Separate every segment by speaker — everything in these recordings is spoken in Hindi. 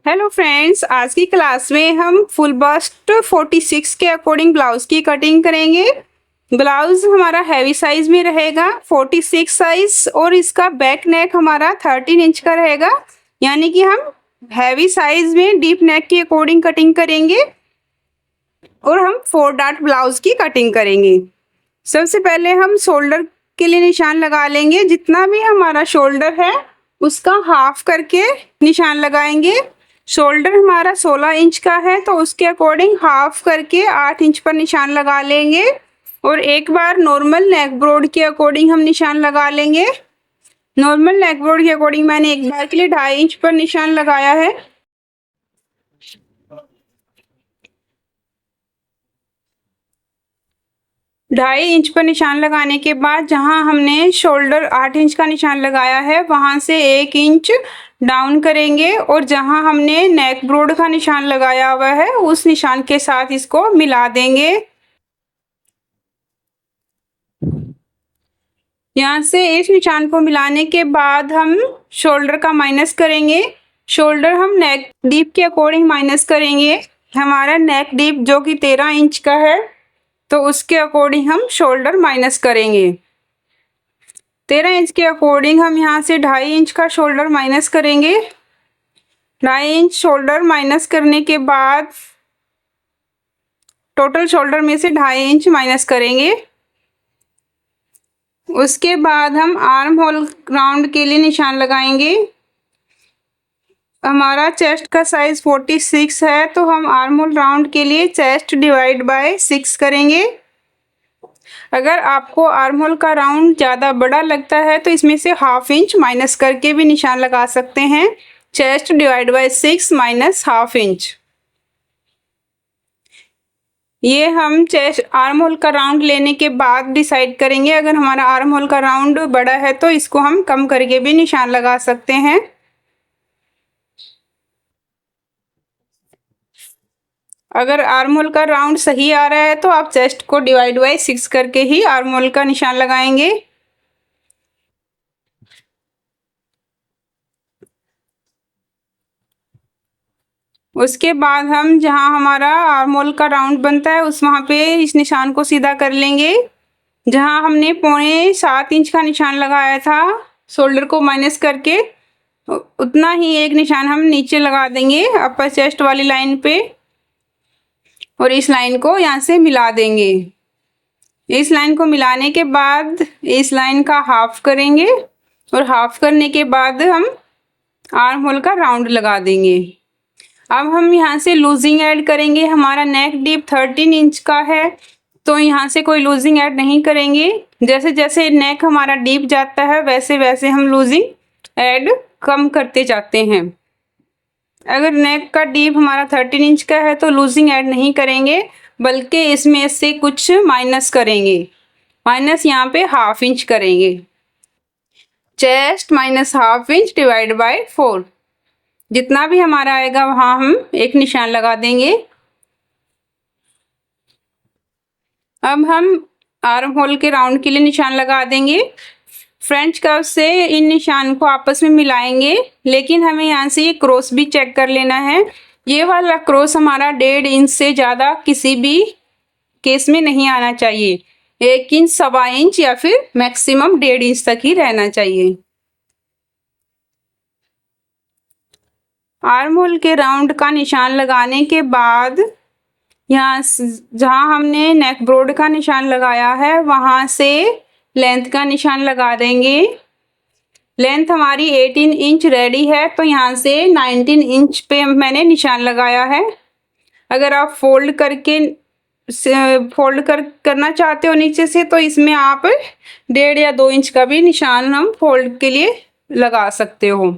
Speaker 1: हेलो फ्रेंड्स, आज की क्लास में हम फुल बस्ट 46 के अकॉर्डिंग ब्लाउज की कटिंग करेंगे। ब्लाउज हमारा हैवी साइज में रहेगा 46 साइज और इसका बैक नेक हमारा 13 इंच का रहेगा, यानी कि हम हैवी साइज में डीप नेक के अकॉर्डिंग कटिंग करेंगे और हम 4 डॉट ब्लाउज की कटिंग करेंगे। सबसे पहले हम शोल्डर के लिए निशान लगा लेंगे। जितना भी हमारा शोल्डर है उसका हाफ करके निशान लगाएंगे। शोल्डर हमारा 16 इंच का है तो उसके अकॉर्डिंग हाफ करके 8 इंच पर निशान लगा लेंगे और एक बार नॉर्मल नेक ब्रॉड के अकॉर्डिंग हम निशान लगा लेंगे। नॉर्मल नेक ब्रॉड के अकॉर्डिंग मैंने एक बार के लिए 2.5 इंच पर निशान लगाया है। 2.5 इंच पर निशान लगाने के बाद जहां हमने शोल्डर 8 इंच का निशान लगाया है वहां से 1 इंच डाउन करेंगे और जहां हमने नेक ब्रॉड का निशान लगाया हुआ है उस निशान के साथ इसको मिला देंगे। यहाँ से इस निशान को मिलाने के बाद हम शोल्डर का माइनस करेंगे। शोल्डर हम नेक डीप के अकॉर्डिंग माइनस करेंगे। हमारा नेक डीप जो कि 13 इंच का है तो उसके अकॉर्डिंग हम शोल्डर माइनस करेंगे। 13 इंच के अकॉर्डिंग हम यहाँ से 2.5 इंच का शोल्डर माइनस करेंगे। 2.5 इंच शोल्डर माइनस करने के बाद टोटल शोल्डर में से 2.5 इंच माइनस करेंगे। उसके बाद हम आर्म होल राउंड के लिए निशान लगाएंगे। हमारा चेस्ट का साइज 46 है तो हम आर्म होल राउंड के लिए चेस्ट डिवाइड बाय 6 करेंगे। अगर आपको आर्म होल का राउंड ज़्यादा बड़ा लगता है तो इसमें से ½ इंच माइनस करके भी निशान लगा सकते हैं। Chest divide by 6 minus ½ inch. ये हम चेस्ट आर्म होल का राउंड लेने के बाद डिसाइड करेंगे। अगर हमारा आर्म होल का राउंड बड़ा है तो इसको हम कम करके भी निशान लगा सकते हैं। अगर आर्म होल का राउंड सही आ रहा है तो आप चेस्ट को डिवाइड बाय 6 करके ही आर्म होल का निशान लगाएंगे। उसके बाद हम जहां हमारा आर्म होल का राउंड बनता है उस वहां पे इस निशान को सीधा कर लेंगे। जहां हमने 7.25 इंच का निशान लगाया था शोल्डर को माइनस करके, उतना ही एक निशान हम नीचे लगा देंगे अपर चेस्ट वाली लाइन पे और इस लाइन को यहाँ से मिला देंगे। इस लाइन को मिलाने के बाद इस लाइन का हाफ करेंगे और हाफ करने के बाद हम आर्म होल का राउंड लगा देंगे। अब हम यहाँ से लूजिंग ऐड करेंगे। हमारा नेक डीप 13 इंच का है तो यहाँ से कोई लूजिंग ऐड नहीं करेंगे। जैसे जैसे नेक हमारा डीप जाता है वैसे वैसे हम लूजिंग ऐड कम करते जाते हैं। अगर नेक का डीप हमारा 13 इंच का है तो लूजिंग ऐड नहीं करेंगे बल्कि इसमें से कुछ माइनस करेंगे। माइनस यहाँ पे ½ इंच करेंगे। Chest minus ½ inch divide by 4, जितना भी हमारा आएगा वहां हम एक निशान लगा देंगे। अब हम आर्म होल के राउंड के लिए निशान लगा देंगे। फ्रेंच कर्व से इन निशान को आपस में मिलाएंगे, लेकिन हमें यहाँ से ये क्रॉस भी चेक कर लेना है। ये वाला क्रॉस हमारा 1.5 इंच से ज़्यादा किसी भी केस में नहीं आना चाहिए। 1 इंच, 1.25 इंच या फिर मैक्सिमम 1.5 इंच तक ही रहना चाहिए। आर्म होल के राउंड का निशान लगाने के बाद यहाँ जहाँ हमने नेक ब्रॉड का निशान लगाया है वहाँ से लेंथ का निशान लगा देंगे। लेंथ हमारी 18 इंच रेडी है तो यहाँ से 19 इंच पे मैंने निशान लगाया है। अगर आप करना चाहते हो नीचे से तो इसमें आप 1.5 या 2 इंच का भी निशान हम फोल्ड के लिए लगा सकते हो।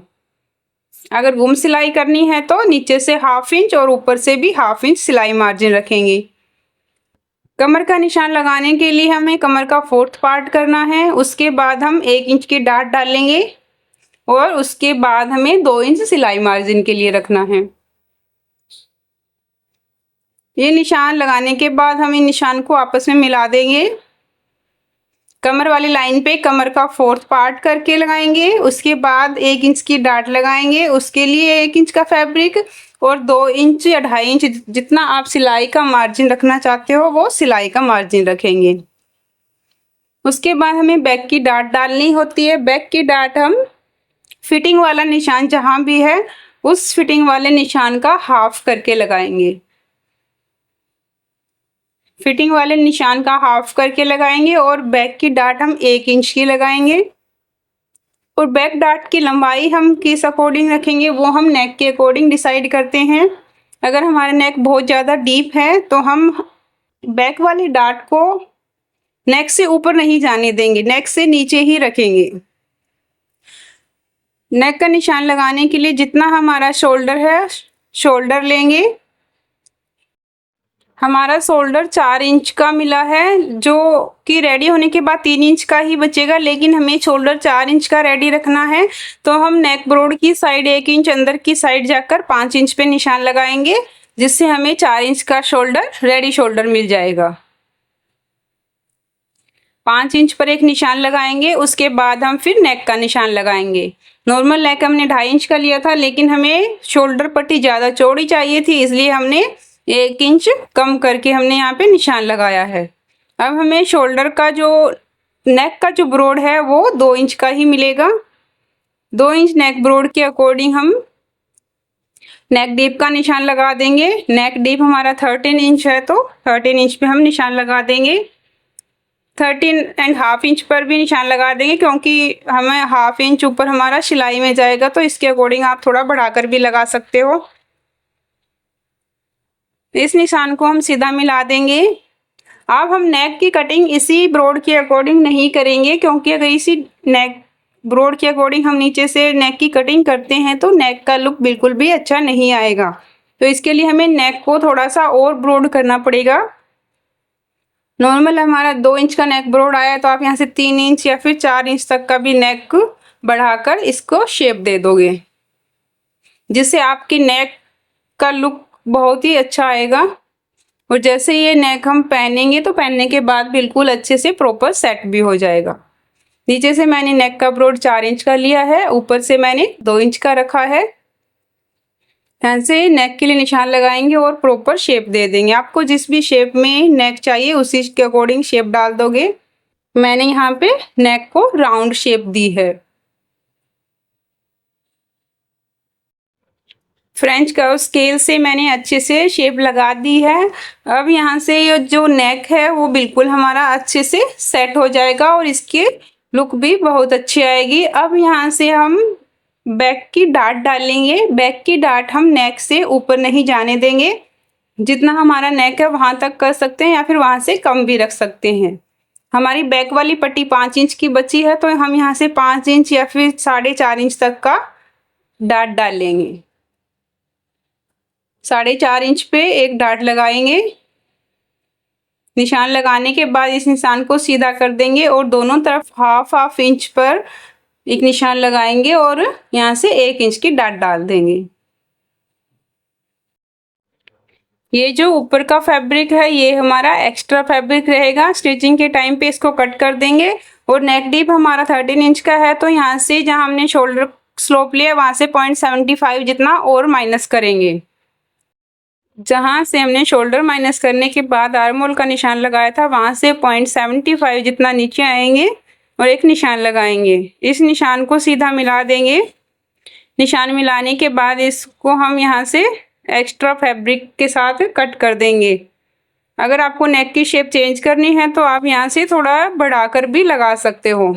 Speaker 1: अगर गुम सिलाई करनी है तो नीचे से ½ इंच और ऊपर से भी ½ इंच सिलाई मार्जिन रखेंगे। कमर का निशान लगाने के लिए हमें कमर का 4th पार्ट करना है। उसके बाद हम 1 इंच की डाट डालेंगे और उसके बाद हमें 2 इंच सिलाई मार्जिन के लिए रखना है। ये निशान लगाने के बाद हम इन निशान को आपस में मिला देंगे। कमर वाली लाइन पे कमर का 4th पार्ट करके लगाएंगे। उसके बाद 1 इंच की डाट लगाएंगे, उसके लिए 1 इंच का फैब्रिक और 2 इंच या 2.5 इंच जितना आप सिलाई का मार्जिन रखना चाहते हो वो सिलाई का मार्जिन रखेंगे। उसके बाद हमें बैक की डाट डालनी होती है। बैक की डाट हम फिटिंग वाला निशान जहाँ भी है उस फिटिंग वाले निशान का हाफ करके लगाएंगे। फिटिंग वाले निशान का हाफ करके लगाएंगे और बैक की डाट हम 1 इंच की लगाएंगे। और बैक डाट की लंबाई हम किस अकॉर्डिंग रखेंगे वो हम नेक के अकॉर्डिंग डिसाइड करते हैं। अगर हमारा नेक बहुत ज़्यादा डीप है तो हम बैक वाली डाट को नेक से ऊपर नहीं जाने देंगे, नेक से नीचे ही रखेंगे। नेक का निशान लगाने के लिए जितना हमारा शोल्डर है शोल्डर लेंगे। हमारा शोल्डर 4 इंच का मिला है, जो कि रेडी होने के बाद 3 इंच का ही बचेगा, लेकिन हमें शोल्डर 4 इंच का रेडी रखना है। तो हम नेक ब्रॉड की साइड 1 इंच अंदर की साइड जाकर 5 इंच पे निशान लगाएंगे, जिससे हमें 4 इंच का शोल्डर रेडी शोल्डर मिल जाएगा। 5 इंच पर एक निशान लगाएंगे। उसके बाद हम फिर नेक का निशान लगाएंगे। नॉर्मल नेक हमने 2.5 इंच का लिया था, लेकिन हमें शोल्डर पट्टी ज़्यादा चौड़ी चाहिए थी, इसलिए हमने 1 इंच कम करके हमने यहाँ पे निशान लगाया है। अब हमें शोल्डर का जो नेक का जो ब्रॉड है वो 2 इंच का ही मिलेगा। 2 इंच नेक ब्रॉड के अकॉर्डिंग हम नेक डीप का निशान लगा देंगे। नेक डीप हमारा 13 इंच है तो 13 इंच पे हम निशान लगा देंगे। 13.5 इंच पर भी निशान लगा देंगे, क्योंकि हमें 1/2 इंच ऊपर हमारा सिलाई में जाएगा, तो इसके अकॉर्डिंग आप थोड़ा बढ़ाकर भी लगा सकते हो। इस निशान को हम सीधा मिला देंगे। अब हम नेक की कटिंग इसी ब्रॉड के अकॉर्डिंग नहीं करेंगे, क्योंकि अगर इसी नेक ब्रॉड के अकॉर्डिंग हम नीचे से नेक की कटिंग करते हैं तो नेक का लुक बिल्कुल भी अच्छा नहीं आएगा। तो इसके लिए हमें नेक को थोड़ा सा और ब्रॉड करना पड़ेगा। नॉर्मल हमारा 2 इंच का नेक ब्रॉड आया, तो आप यहाँ से 3 इंच या फिर 4 इंच तक का भी नेक बढ़ाकर इसको शेप दे दोगे, जिससे आपकी नेक का लुक बहुत ही अच्छा आएगा। और जैसे ये नेक हम पहनेंगे तो पहनने के बाद बिल्कुल अच्छे से प्रॉपर सेट भी हो जाएगा। नीचे से मैंने नेक का ब्रॉड 4 इंच का लिया है, ऊपर से मैंने 2 इंच का रखा है। यहाँ से नेक के लिए निशान लगाएंगे और प्रॉपर शेप दे देंगे। आपको जिस भी शेप में नेक चाहिए उसी के अकॉर्डिंग शेप डाल दोगे। मैंने यहाँ पे नेक को राउंड शेप दी है। फ्रेंच कर्व स्केल से मैंने अच्छे से शेप लगा दी है। अब यहाँ से ये जो नेक है वो बिल्कुल हमारा अच्छे से सेट हो जाएगा और इसकी लुक भी बहुत अच्छी आएगी। अब यहाँ से हम बैक की डाट डालेंगे। बैक की डाट हम नेक से ऊपर नहीं जाने देंगे। जितना हमारा नेक है वहाँ तक कर सकते हैं या फिर वहाँ से कम भी रख सकते हैं। हमारी बैक वाली पट्टी 5 इंच की बची है, तो हम यहाँ से 5 इंच या फिर 4.5 इंच तक का डाट डालेंगे। 4.5 इंच पे एक डाट लगाएंगे। निशान लगाने के बाद इस निशान को सीधा कर देंगे और दोनों तरफ 1/2 इंच पर एक निशान लगाएंगे और यहाँ से 1 इंच की डाट डाल देंगे। ये जो ऊपर का फैब्रिक है ये हमारा एक्स्ट्रा फैब्रिक रहेगा। स्टिचिंग के टाइम पे इसको कट कर देंगे। और नेक डीप हमारा 13 इंच का है, तो यहाँ से जहाँ हमने शोल्डर स्लोप लिया वहाँ से 0.75 जितना और माइनस करेंगे। जहाँ से हमने शोल्डर माइनस करने के बाद आर्म होल का निशान लगाया था वहाँ से 0.75 जितना नीचे आएंगे और एक निशान लगाएंगे। इस निशान को सीधा मिला देंगे। निशान मिलाने के बाद इसको हम यहाँ से एक्स्ट्रा फैब्रिक के साथ कट कर देंगे। अगर आपको नेक की शेप चेंज करनी है तो आप यहाँ से थोड़ा बढ़ाकर भी लगा सकते हो।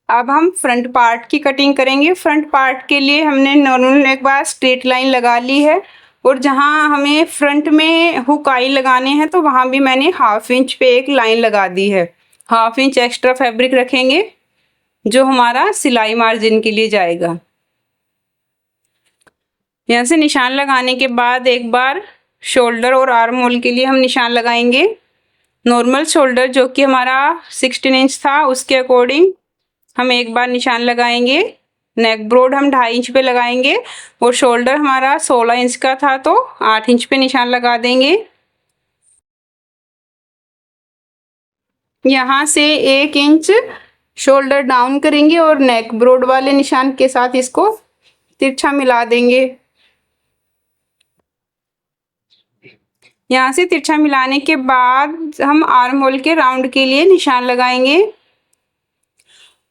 Speaker 1: अब हम फ्रंट पार्ट की कटिंग करेंगे। फ्रंट पार्ट के लिए हमने नॉर्मल एक बार स्ट्रेट लाइन लगा ली है और जहाँ हमें फ्रंट में हुक आई लगाने हैं तो वहाँ भी मैंने 1/2 इंच पे एक लाइन लगा दी है। 1/2 इंच एक्स्ट्रा फैब्रिक रखेंगे जो हमारा सिलाई मार्जिन के लिए जाएगा। यहाँ से निशान लगाने के बाद एक बार शोल्डर और आर्म होल के लिए हम निशान लगाएंगे। नॉर्मल शोल्डर जो कि हमारा 16 इंच था उसके अकॉर्डिंग हम एक बार निशान लगाएंगे। नेक ब्रॉड हम 2.5 इंच पे लगाएंगे और शोल्डर हमारा 16 इंच का था तो 8 इंच पे निशान लगा देंगे। यहाँ से 1 इंच शोल्डर डाउन करेंगे और नेक ब्रॉड वाले निशान के साथ इसको तिरछा मिला देंगे। यहाँ से तिरछा मिलाने के बाद हम आर्म होल के राउंड के लिए निशान लगाएंगे।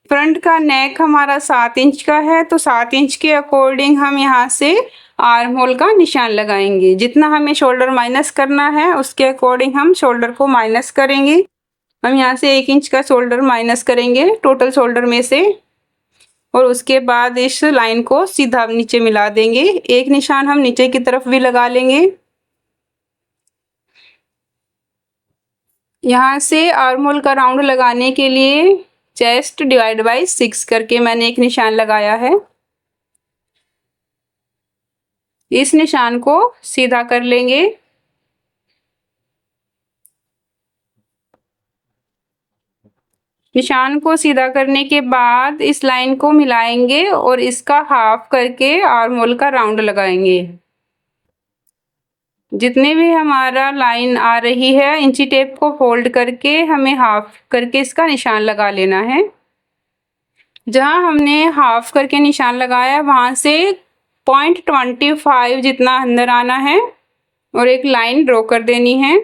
Speaker 1: फ्रंट का नेक हमारा 7 इंच का है, तो 7 इंच के अकॉर्डिंग हम यहाँ से आर्म होल का निशान लगाएंगे। जितना हमें शोल्डर माइनस करना है उसके अकॉर्डिंग हम शोल्डर को माइनस करेंगे। हम यहाँ से 1 इंच का शोल्डर माइनस करेंगे टोटल शोल्डर में से, और उसके बाद इस लाइन को सीधा नीचे मिला देंगे। एक निशान हम नीचे की तरफ भी लगा लेंगे। यहाँ से आर्म होल का राउंड लगाने के लिए चेस्ट डिवाइड बाय 6 करके मैंने एक निशान लगाया है। इस निशान को सीधा कर लेंगे। निशान को सीधा करने के बाद इस लाइन को मिलाएंगे और इसका हाफ करके आर्म होल का राउंड लगाएंगे। जितने भी हमारा लाइन आ रही है इंची टेप को फोल्ड करके हमें हाफ करके इसका निशान लगा लेना है। जहां हमने हाफ करके निशान लगाया वहां से 0.25 जितना अंदर आना है और एक लाइन ड्रॉ कर देनी है।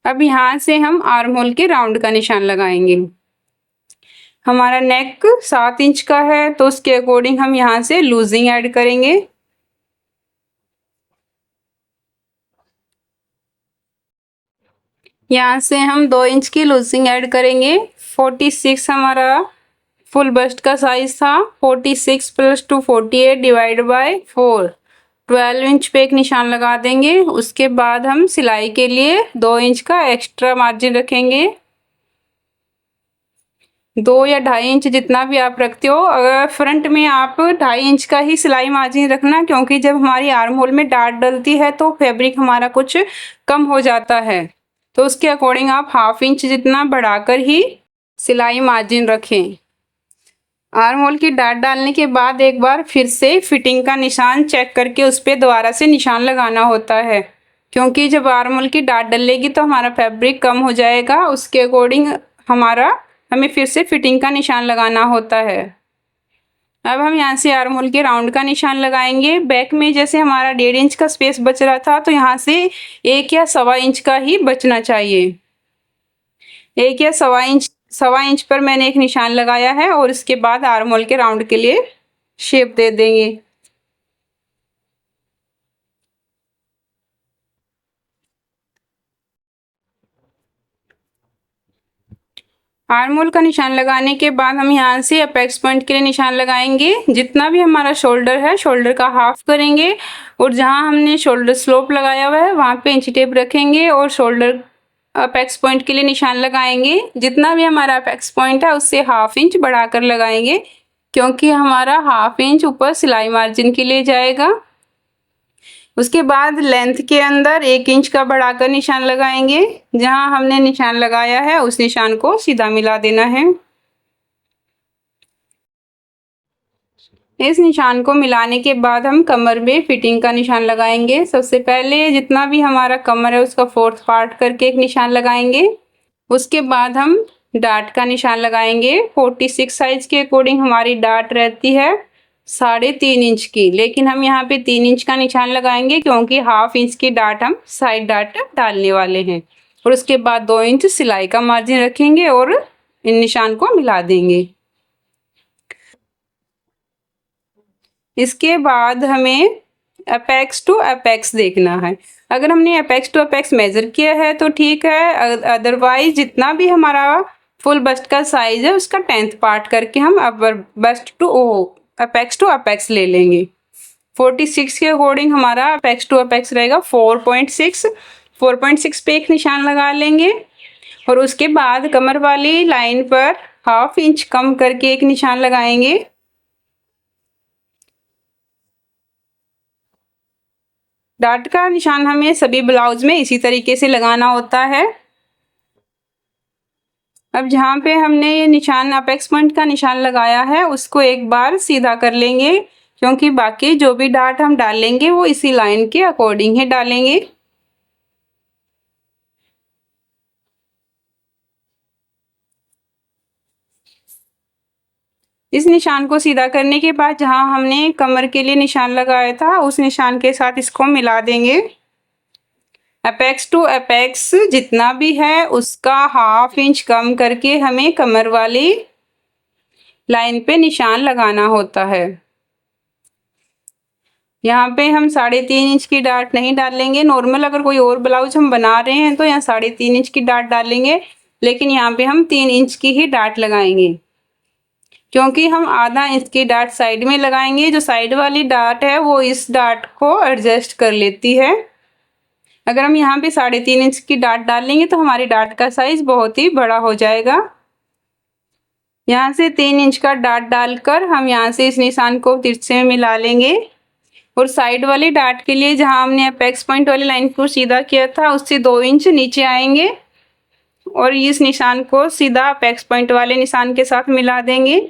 Speaker 1: अब यहाँ से हम आर्म होल के राउंड का निशान लगाएंगे। हमारा नेक 7 इंच का है, तो उसके अकॉर्डिंग हम यहाँ से लूजिंग ऐड करेंगे। यहाँ से हम 2 इंच की लूजिंग ऐड करेंगे। 46 हमारा फुल बस्ट का साइज था। 46 + 2 48 डिवाइड बाय 4 12 इंच पे एक निशान लगा देंगे। उसके बाद हम सिलाई के लिए 2 इंच का एक्स्ट्रा मार्जिन रखेंगे। 2 या 2.5 इंच जितना भी आप रखते हो। अगर फ्रंट में आप 2.5 इंच का ही सिलाई मार्जिन रखना, क्योंकि जब हमारी आर्म होल में डाट डलती है तो फैब्रिक हमारा कुछ कम हो जाता है, तो उसके अकॉर्डिंग आप 1/2 इंच जितना बढ़ाकर ही सिलाई मार्जिन रखें। आर्म होल की डाट डालने के बाद एक बार फिर से फिटिंग का निशान चेक करके उस पर दोबारा से निशान लगाना होता है, क्योंकि जब आर्म होल की डाट डलेगी तो हमारा फैब्रिक कम हो जाएगा। उसके अकॉर्डिंग हमें फिर से फिटिंग का निशान लगाना होता है। अब हम यहाँ से आर्म होल के राउंड का निशान लगाएंगे। बैक में जैसे हमारा 1.5 इंच का स्पेस बच रहा था, तो यहाँ से 1 या 1.25 इंच का ही बचना चाहिए। 1 या 1.25 इंच पर मैंने एक निशान लगाया है और इसके बाद आर्म होल के राउंड के लिए शेप दे देंगे। आर्म होल का निशान लगाने के बाद हम यहाँ से अपेक्स पॉइंट के लिए निशान लगाएंगे। जितना भी हमारा शोल्डर है, शोल्डर का हाफ करेंगे और जहाँ हमने शोल्डर स्लोप लगाया हुआ है वहाँ पे इंची टेप रखेंगे और शोल्डर अपेक्स पॉइंट के लिए निशान लगाएंगे। जितना भी हमारा अपेक्स पॉइंट है उससे 1/2 इंच बढ़ाकर लगाएंगे, क्योंकि हमारा 1/2 इंच ऊपर सिलाई मार्जिन के लिए जाएगा। उसके बाद लेंथ के अंदर 1 इंच का बढ़ाकर निशान लगाएंगे। जहां हमने निशान लगाया है उस निशान को सीधा मिला देना है। इस निशान को मिलाने के बाद हम कमर में फिटिंग का निशान लगाएंगे। सबसे पहले जितना भी हमारा कमर है उसका 4th पार्ट करके एक निशान लगाएंगे। उसके बाद हम डाट का निशान लगाएंगे। 46 साइज के अकॉर्डिंग हमारी डाट रहती है 3.5 इंच की, लेकिन हम यहाँ पे 3 इंच का निशान लगाएंगे, क्योंकि 1/2 इंच की डाट हम साइड डाट डालने वाले हैं। और उसके बाद 2 इंच सिलाई का मार्जिन रखेंगे और इन निशान को मिला देंगे। इसके बाद हमें अपेक्स टू अपेक्स देखना है। अगर हमने अपेक्स टू अपेक्स मेजर किया है तो ठीक है, अदरवाइज जितना भी हमारा फुल बस्ट का साइज है उसका 10th पार्ट करके हम upper bust to apex to apex ले लेंगे। 46 के अकॉर्डिंग हमारा अपेक्स टू अपेक्स रहेगा 4.6। 4.6 पे एक निशान लगा लेंगे और उसके बाद कमर वाली लाइन पर 1/2 इंच कम करके एक निशान लगाएंगे। डाट का निशान हमें सभी ब्लाउज में इसी तरीके से लगाना होता है। अब जहाँ पे हमने ये निशान अपेक्स पॉइंट का निशान लगाया है उसको एक बार सीधा कर लेंगे, क्योंकि बाकी जो भी डाट हम डालेंगे वो इसी लाइन के अकॉर्डिंग ही डालेंगे। इस निशान को सीधा करने के बाद जहाँ हमने कमर के लिए निशान लगाया था उस निशान के साथ इसको मिला देंगे। अपेक्स टू अपेक्स जितना भी है उसका 1/2 इंच कम करके हमें कमर वाली लाइन पे निशान लगाना होता है। यहाँ पे हम 3.5 इंच की डाट नहीं डालेंगे। नॉर्मल अगर कोई और ब्लाउज हम बना रहे हैं तो यहाँ 3.5 इंच की डाट डालेंगे, लेकिन यहाँ पे हम 3 इंच की ही डाट लगाएंगे, क्योंकि हम आधा इंच की डाट साइड में लगाएंगे। जो साइड वाली डाट है वो इस डाट को एडजस्ट कर लेती है। अगर हम यहाँ पे 3.5 इंच की डाट डालेंगे तो हमारी डाट का साइज बहुत ही बड़ा हो जाएगा। यहाँ से 3 इंच का डाट डालकर हम यहाँ से इस निशान को तिरछे में मिला लेंगे और साइड वाली डाट के लिए जहाँ हमने अपेक्स पॉइंट वाली लाइन को सीधा किया था उससे 2 इंच नीचे आएंगे और इस निशान को सीधा अपेक्स पॉइंट वाले निशान के साथ मिला देंगे।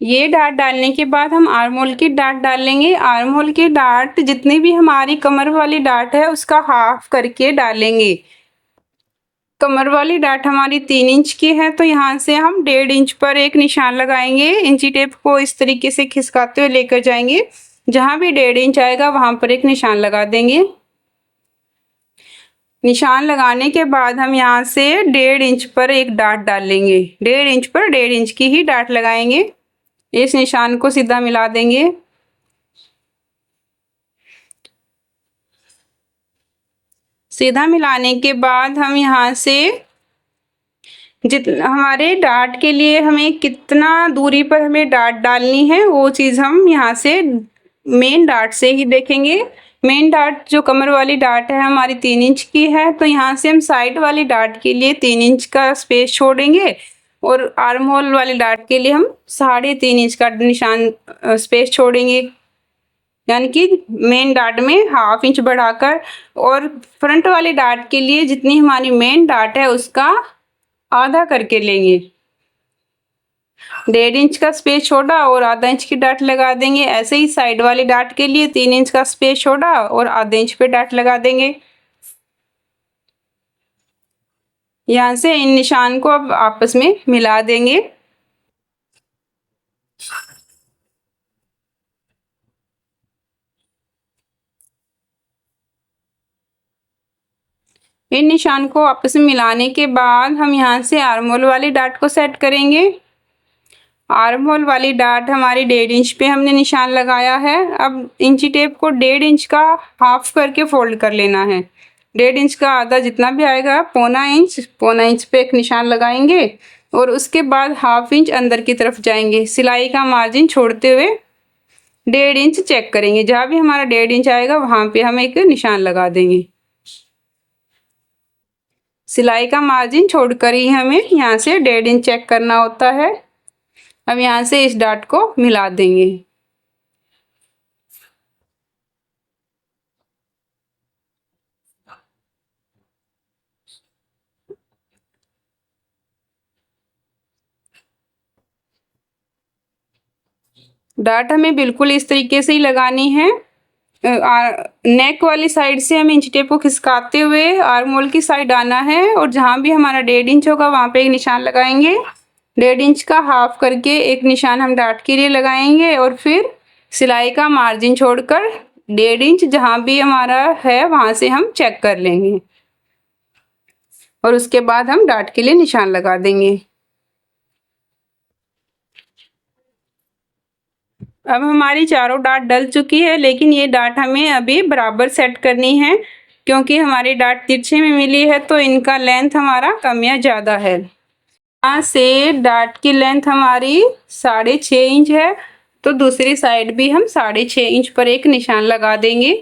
Speaker 1: ये डाट डालने के बाद हम आर्म होल की डाट डालेंगे। आर्म होल की डाट जितनी भी हमारी कमर वाली डाट है उसका 1/2 करके डालेंगे। कमर वाली डाट हमारी 3 इंच की है तो यहाँ से हम 1.5 इंच पर एक निशान लगाएंगे। इंची टेप को इस तरीके से खिसकाते हुए लेकर जाएंगे, जहाँ भी 1.5 इंच आएगा वहाँ पर एक निशान लगा देंगे। निशान लगाने के बाद हम यहाँ से 1.5 इंच पर एक डाट डालेंगे। 1.5 इंच पर 1.5 इंच की ही डाट लगाएंगे। इस निशान को सीधा मिला देंगे। सीधा मिलाने के बाद हम यहाँ से हमारे डाट के लिए हमें कितना दूरी पर हमें डाट डालनी है वो चीज़ हम यहाँ से मेन डाट से ही देखेंगे। मेन डाट जो कमर वाली डाट है हमारी 3 इंच की है, तो यहाँ से हम साइड वाली डाट के लिए 3 इंच का स्पेस छोड़ेंगे और आर्म होल वाली डाट के लिए हम 3.5 इंच का निशान स्पेस छोड़ेंगे, यानी कि मेन डाट में 1/2 इंच बढ़ाकर। और फ्रंट वाली डाट के लिए जितनी हमारी मेन डाट है उसका आधा करके लेंगे। 1.5 इंच का स्पेस छोड़ा और आधा इंच की डाट लगा देंगे। ऐसे ही साइड वाली डाट के लिए 3 इंच का स्पेस छोड़ा और आधे इंच पे डाट लगा देंगे। यहाँ से इन निशान को अब आपस में मिला देंगे। इन निशान को आपस में मिलाने के बाद हम यहाँ से आर्म होल वाली डाट को सेट करेंगे। आर्म होल वाली डाट हमारी 1.5 इंच पे हमने निशान लगाया है। अब इंची टेप को 1.5 इंच का हाफ करके फोल्ड कर लेना है। 1.5 इंच का आधा जितना भी आएगा पौना इंच पे एक निशान लगाएंगे और उसके बाद 1/2 इंच अंदर की तरफ जाएंगे। सिलाई का मार्जिन छोड़ते हुए 1.5 इंच चेक करेंगे। जहाँ भी हमारा 1.5 इंच आएगा वहाँ पे हम एक निशान लगा देंगे। सिलाई का मार्जिन छोड़कर ही हमें यहाँ से 1.5 इंच चेक करना होता है। अब यहाँ से इस डाट को मिला देंगे। डाट हमें बिल्कुल इस तरीके से ही लगानी है। नेक वाली साइड से हम इंच टेप को खिसकाते हुए आर्म होल की साइड आना है और जहाँ भी हमारा 1.5 इंच होगा वहाँ पे एक निशान लगाएंगे। 1.5 इंच का हाफ करके एक निशान हम डाट के लिए लगाएंगे और फिर सिलाई का मार्जिन छोड़कर 1.5 इंच जहाँ भी हमारा है वहाँ से हम चेक कर लेंगे और उसके बाद हम डाट के लिए निशान लगा देंगे। अब हमारी चारों डाट डल चुकी है, लेकिन ये डाट हमें अभी बराबर सेट करनी है, क्योंकि हमारी डाट तिरछे में मिली है तो इनका लेंथ हमारा कम या ज़्यादा है। यहाँ से डाट की लेंथ हमारी 6.5 इंच है तो दूसरी साइड भी हम 6.5 इंच पर एक निशान लगा देंगे।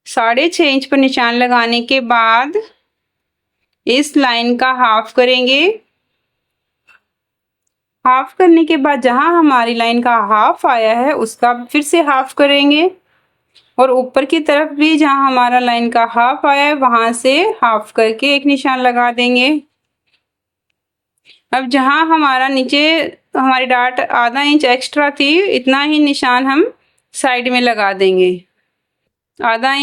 Speaker 1: 6.5 इंच पर निशान लगाने के बाद इस लाइन का हाफ करेंगे। हाफ करने के बाद जहां हमारी लाइन का हाफ आया है उसका फिर से हाफ करेंगे और ऊपर की तरफ भी जहां हमारा लाइन का हाफ आया है वहां से हाफ करके एक निशान लगा देंगे। अब जहां हमारा नीचे हमारी डाट आधा इंच एक्स्ट्रा थी इतना ही निशान हम साइड में लगा देंगे। आधा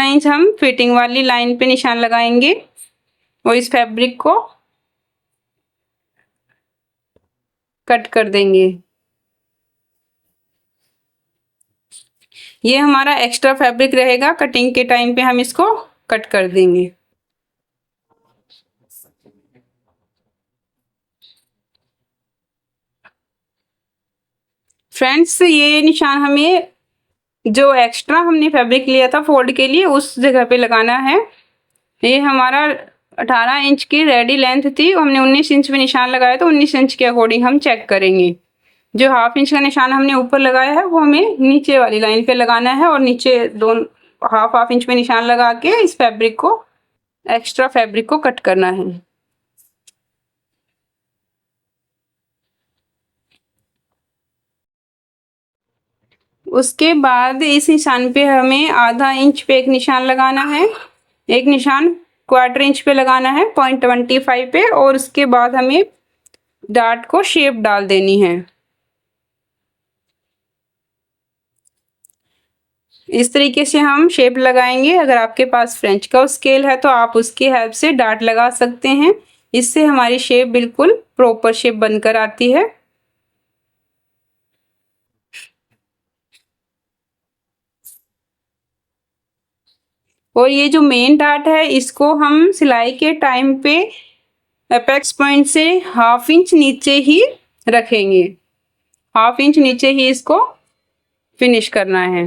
Speaker 1: इंच हम फिटिंग वाली लाइन पे निशान लगाएंगे और इस फैब्रिक को कट कर देंगे। ये हमारा एक्स्ट्रा फैब्रिक रहेगा, कटिंग के टाइम पे हम इसको कट कर देंगे। फ्रेंड्स, ये निशान हमें जो एक्स्ट्रा हमने फैब्रिक लिया था फोल्ड के लिए उस जगह पे लगाना है। ये हमारा 18 इंच की रेडी लेंथ थी, हमने 19 इंच में निशान लगाया, तो 19 इंच के अकॉर्डिंग हम चेक करेंगे। जो हाफ इंच का निशान हमने ऊपर लगाया है वो हमें नीचे वाली लाइन पे लगाना है, और नीचे दोनों हाफ इंच में निशान लगा के इस फैब्रिक को, एक्स्ट्रा फैब्रिक को कट करना है। उसके बाद इस निशान पे हमें आधा इंच पे एक निशान लगाना है, एक निशान क्वार्टर इंच पे लगाना है 0.25 पे, और उसके बाद हमें डार्ट को शेप डाल देनी है। इस तरीके से हम शेप लगाएंगे। अगर आपके पास फ्रेंच का स्केल है तो आप उसकी हेल्प से डार्ट लगा सकते हैं, इससे हमारी शेप बिल्कुल प्रॉपर शेप बनकर आती है। और ये जो मेन डार्ट है इसको हम सिलाई के टाइम पे एपेक्स पॉइंट से हाफ इंच नीचे ही रखेंगे, हाफ इंच नीचे ही इसको फिनिश करना है।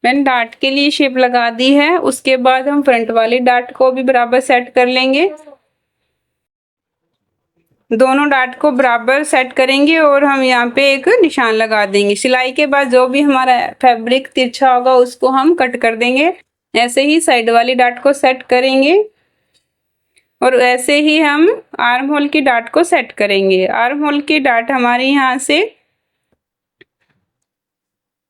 Speaker 1: मैंने डार्ट के लिए शेप लगा दी है। उसके बाद हम फ्रंट वाली डार्ट को भी बराबर सेट कर लेंगे। दोनों डार्ट को बराबर सेट करेंगे और हम यहाँ पे एक निशान लगा देंगे। सिलाई के बाद जो भी हमारा फैब्रिक तिरछा होगा उसको हम कट कर देंगे। ऐसे ही साइड वाली डार्ट को सेट करेंगे, और ऐसे ही हम आर्म होल की डार्ट को सेट करेंगे। आर्म होल की डार्ट हमारी यहाँ से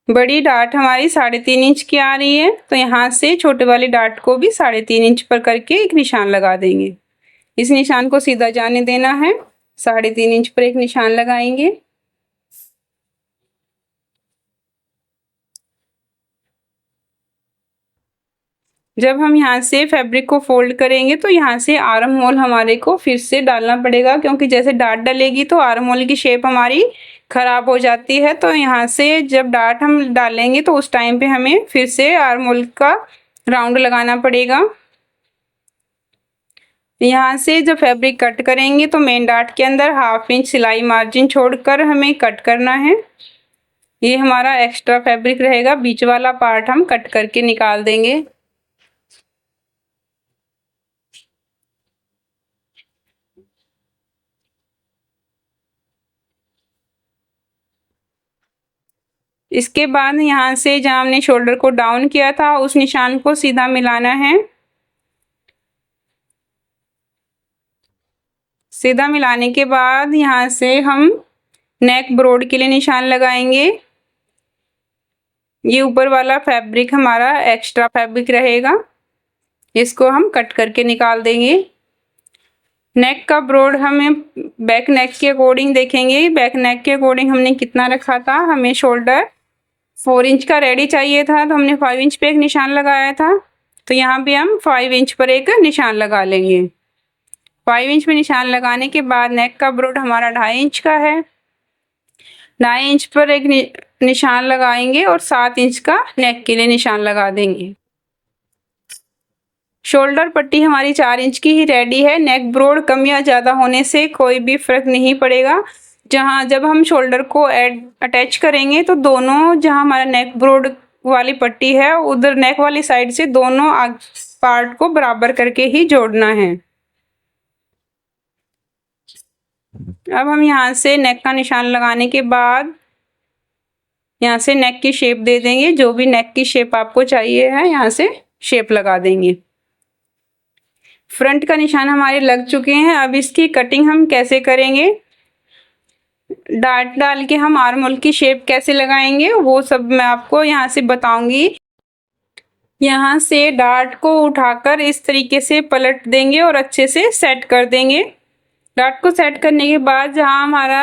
Speaker 1: बड़ी डार्ट हमारी 3.5 इंच की आ रही है, तो यहाँ से छोटे वाली डार्ट को भी 3.5 इंच पर करके एक निशान लगा देंगे। इस निशान को सीधा जाने देना है, 3.5 इंच पर एक निशान लगाएंगे। जब हम यहाँ से फैब्रिक को फोल्ड करेंगे तो यहाँ से आर्म होल हमारे को फिर से डालना पड़ेगा, क्योंकि जैसे डार्ट डलेगी तो आर्म होल की शेप हमारी खराब हो जाती है। तो यहाँ से जब डार्ट हम डालेंगे तो उस टाइम पे हमें फिर से आर्म होल का राउंड लगाना पड़ेगा। यहाँ से जब फैब्रिक कट करेंगे तो मेन डार्ट के अंदर हाफ इंच सिलाई मार्जिन छोड़कर हमें कट करना है। ये हमारा एक्स्ट्रा फैब्रिक रहेगा, बीच वाला पार्ट हम कट करके निकाल देंगे। इसके बाद यहाँ से जहाँ हमने शोल्डर को डाउन किया था उस निशान को सीधा मिलाना है। सीधा मिलाने के बाद यहाँ से हम नेक ब्रॉड के लिए निशान लगाएंगे। ये ऊपर वाला फैब्रिक हमारा एक्स्ट्रा फैब्रिक रहेगा, इसको हम कट करके निकाल देंगे। नेक का ब्रॉड हमें बैक नेक के अकॉर्डिंग देखेंगे। बैक नेक के अकॉर्डिंग हमने कितना रखा था, हमें शोल्डर 4 इंच का रेडी चाहिए था, तो हमने 5 इंच पे एक निशान लगाया था। तो यहाँ पे हम 5 इंच पर एक निशान लगा लेंगे। 5 इंच पे निशान लगाने के बाद नेक का ब्रॉड हमारा 2.5 इंच का है, 2.5 इंच पर एक निशान लगाएंगे और 7 इंच का नेक के लिए निशान लगा देंगे। शोल्डर पट्टी हमारी 4 इंच की ही रेडी है। नेक ब्रॉड कम या ज़्यादा होने से कोई भी फर्क नहीं पड़ेगा। जब हम शोल्डर को अटैच करेंगे तो दोनों, जहाँ हमारा नेक ब्रॉड वाली पट्टी है उधर नेक वाली साइड से दोनों पार्ट को बराबर करके ही जोड़ना है। अब हम यहाँ से नेक का निशान लगाने के बाद यहाँ से नेक की शेप दे देंगे। जो भी नेक की शेप आपको चाहिए है यहाँ से शेप लगा देंगे। फ्रंट का निशान हमारे लग चुके हैं। अब इसकी कटिंग हम कैसे करेंगे, डार्ट डाल के हम आर्म होल की शेप कैसे लगाएंगे वो सब मैं आपको यहाँ से बताऊंगी। यहाँ से डार्ट को उठाकर इस तरीके से पलट देंगे और अच्छे से सेट कर देंगे। डार्ट को सेट करने के बाद जहाँ हमारा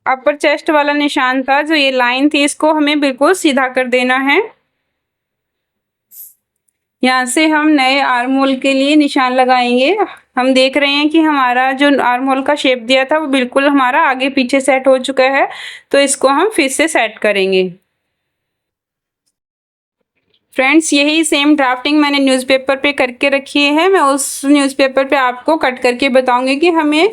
Speaker 1: अपर चेस्ट वाला निशान था, जो ये लाइन थी, इसको हमें बिल्कुल सीधा कर देना है। यहाँ से हम नए आर्म होल के लिए निशान लगाएंगे। हम देख रहे हैं कि हमारा जो आर्म होल का शेप दिया था वो बिल्कुल हमारा आगे पीछे सेट हो चुका है, तो इसको हम फिर से सेट करेंगे। फ्रेंड्स, यही सेम ड्राफ्टिंग मैंने न्यूज़पेपर पे करके रखी है। मैं उस न्यूज़पेपर पे आपको कट करके बताऊंगी कि हमें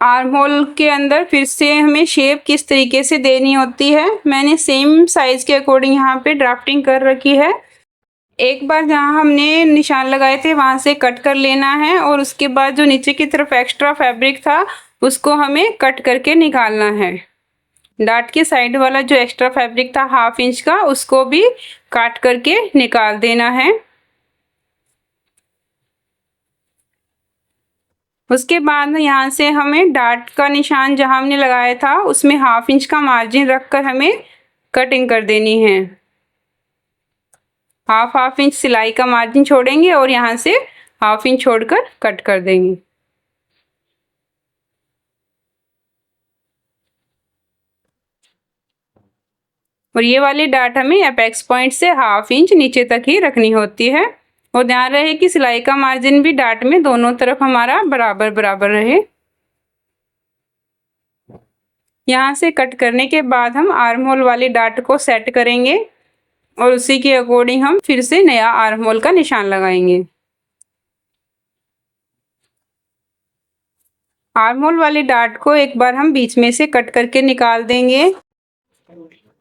Speaker 1: आर्म होल के अंदर फिर से हमें शेप किस तरीके से देनी होती है। मैंने सेम साइज़ के अकॉर्डिंग यहाँ पे ड्राफ्टिंग कर रखी है। एक बार जहाँ हमने निशान लगाए थे वहाँ से कट कर लेना है और उसके बाद जो नीचे की तरफ एक्स्ट्रा फैब्रिक था उसको हमें कट करके निकालना है। डार्ट के साइड वाला जो एक्स्ट्रा फैब्रिक था 1/2 इंच का, उसको भी काट करके निकाल देना है। उसके बाद यहाँ से हमें डार्ट का निशान जहाँ हमने लगाया था उसमें 1/2 इंच का मार्जिन रखकर हमें कटिंग कर देनी है। हाफ इंच सिलाई का मार्जिन छोड़ेंगे और यहाँ से 1/2 इंच छोड़कर कट कर देंगे। और ये वाली डार्ट हमें अपेक्स पॉइंट से 1/2 इंच नीचे तक ही रखनी होती है। और ध्यान रहे कि सिलाई का मार्जिन भी डार्ट में दोनों तरफ हमारा बराबर बराबर रहे। यहाँ से कट करने के बाद हम आर्म होल वाली डार्ट को सेट करेंगे और उसी के अकॉर्डिंग हम फिर से नया आर्म होल का निशान लगाएंगे। आर्म होल वाली डार्ट को एक बार हम बीच में से कट करके निकाल देंगे।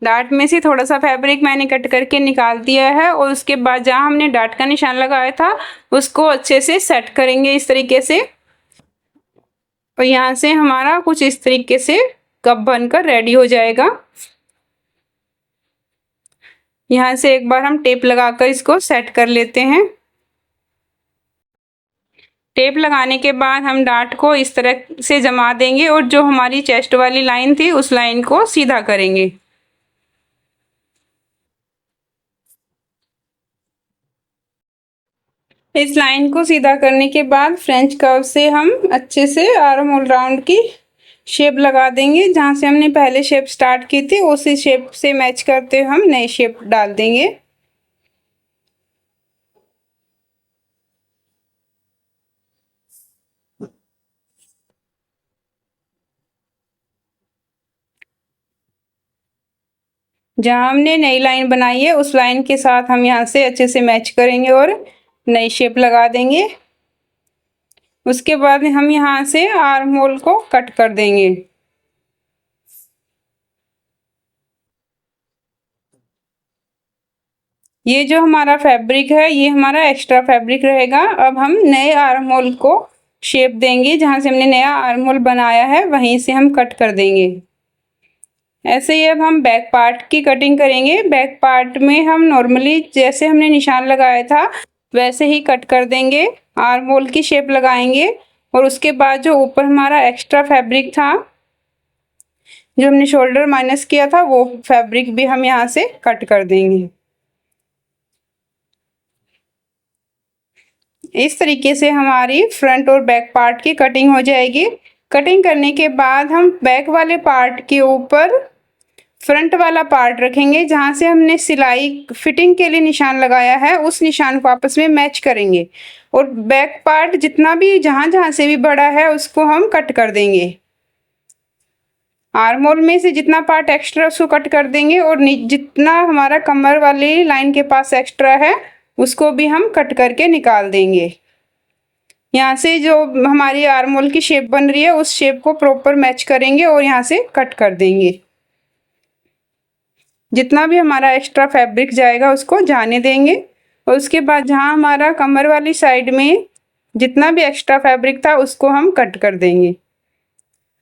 Speaker 1: डार्ट में से थोड़ा सा फैब्रिक मैंने कट करके निकाल दिया है और उसके बाद जहाँ हमने डार्ट का निशान लगाया था उसको अच्छे से सेट करेंगे इस तरीके से। और यहाँ से हमारा कुछ इस तरीके से कप बनकर रेडी हो जाएगा। यहाँ से एक बार हम टेप लगाकर इसको सेट कर लेते हैं। टेप लगाने के बाद हम डार्ट को इस तरह से जमा देंगे और जो हमारी चेस्ट वाली लाइन थी उस लाइन को सीधा करेंगे। इस लाइन को सीधा करने के बाद फ्रेंच कर्व से हम अच्छे से आर्म होल राउंड की शेप लगा देंगे। जहाँ से हमने पहले शेप स्टार्ट की थी उसी शेप से मैच करते हुए हम नई शेप डाल देंगे। जहाँ हमने नई लाइन बनाई है उस लाइन के साथ हम यहाँ से अच्छे से मैच करेंगे और नई शेप लगा देंगे। उसके बाद हम यहाँ से आर्म होल को कट कर देंगे। ये जो हमारा फैब्रिक है ये हमारा एक्स्ट्रा फैब्रिक रहेगा। अब हम नए आर्म होल को शेप देंगे। जहाँ से हमने नया आर्म होल बनाया है वहीं से हम कट कर देंगे। ऐसे ही अब हम बैक पार्ट की कटिंग करेंगे। बैक पार्ट में हम नॉर्मली जैसे हमने निशान लगाया था वैसे ही कट कर देंगे। आर्म होल की शेप लगाएंगे और उसके बाद जो ऊपर हमारा एक्स्ट्रा फैब्रिक था जो हमने शोल्डर माइनस किया था वो फैब्रिक भी हम यहाँ से कट कर देंगे। इस तरीके से हमारी फ्रंट और बैक पार्ट की कटिंग हो जाएगी। कटिंग करने के बाद हम बैक वाले पार्ट के ऊपर फ्रंट वाला पार्ट रखेंगे। जहाँ से हमने सिलाई फिटिंग के लिए निशान लगाया है उस निशान को आपस में मैच करेंगे और बैक पार्ट जितना भी जहाँ जहाँ से भी बड़ा है उसको हम कट कर देंगे। आर्म होल में से जितना पार्ट एक्स्ट्रा उसको कट कर देंगे और जितना हमारा कमर वाली लाइन के पास एक्स्ट्रा है उसको भी हम कट करके निकाल देंगे। यहाँ से जो हमारी आर्म होल की शेप बन रही है उस शेप को प्रॉपर मैच करेंगे और यहाँ से कट कर देंगे। जितना भी हमारा एक्स्ट्रा फैब्रिक जाएगा उसको जाने देंगे और उसके बाद जहाँ हमारा कमर वाली साइड में जितना भी एक्स्ट्रा फैब्रिक था उसको हम कट कर देंगे।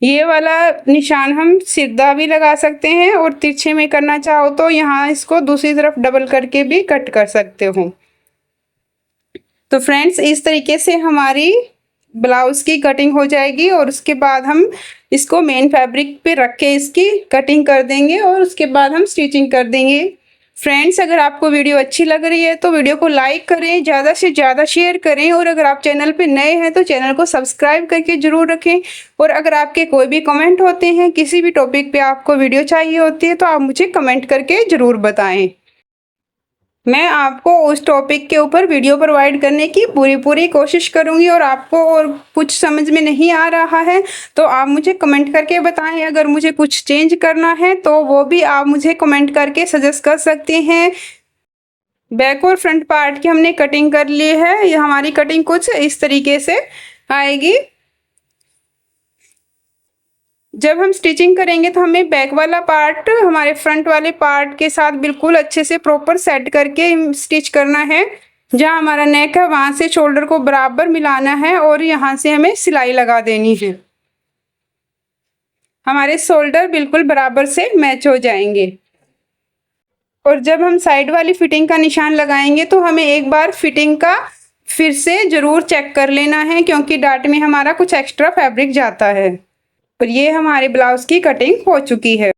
Speaker 1: ये वाला निशान हम सीधा भी लगा सकते हैं और तिरछे में करना चाहो तो यहाँ इसको दूसरी तरफ डबल करके भी कट कर सकते हो। तो फ्रेंड्स, इस तरीके से हमारी ब्लाउज की कटिंग हो जाएगी और उसके बाद हम इसको मेन फैब्रिक पे रख के इसकी कटिंग कर देंगे और उसके बाद हम स्टिचिंग कर देंगे। फ्रेंड्स, अगर आपको वीडियो अच्छी लग रही है तो वीडियो को लाइक करें, ज़्यादा से ज़्यादा शेयर करें और अगर आप चैनल पे नए हैं तो चैनल को सब्सक्राइब करके ज़रूर रखें। और अगर आपके कोई भी कमेंट होते हैं, किसी भी टॉपिक पे आपको वीडियो चाहिए होती है तो आप मुझे कमेंट करके ज़रूर बताएं। मैं आपको उस टॉपिक के ऊपर वीडियो प्रोवाइड करने की पूरी कोशिश करूँगी और आपको और कुछ समझ में नहीं आ रहा है तो आप मुझे कमेंट करके बताएं। अगर मुझे कुछ चेंज करना है तो वो भी आप मुझे कमेंट करके सजेस्ट कर सकते हैं। बैक और फ्रंट पार्ट की हमने कटिंग कर ली है। ये हमारी कटिंग कुछ इस तरीके से आएगी। जब हम स्टिचिंग करेंगे तो हमें बैक वाला पार्ट हमारे फ्रंट वाले पार्ट के साथ बिल्कुल अच्छे से प्रॉपर सेट करके स्टिच करना है। जहाँ हमारा नेक है वहाँ से शोल्डर को बराबर मिलाना है और यहाँ से हमें सिलाई लगा देनी है। हमारे शोल्डर बिल्कुल बराबर से मैच हो जाएंगे। और जब हम साइड वाली फिटिंग का निशान लगाएंगे तो हमें एक बार फिटिंग का फिर से ज़रूर चेक कर लेना है, क्योंकि डाट में हमारा कुछ एक्स्ट्रा फैब्रिक जाता है। और ये हमारे ब्लाउज की कटिंग हो चुकी है।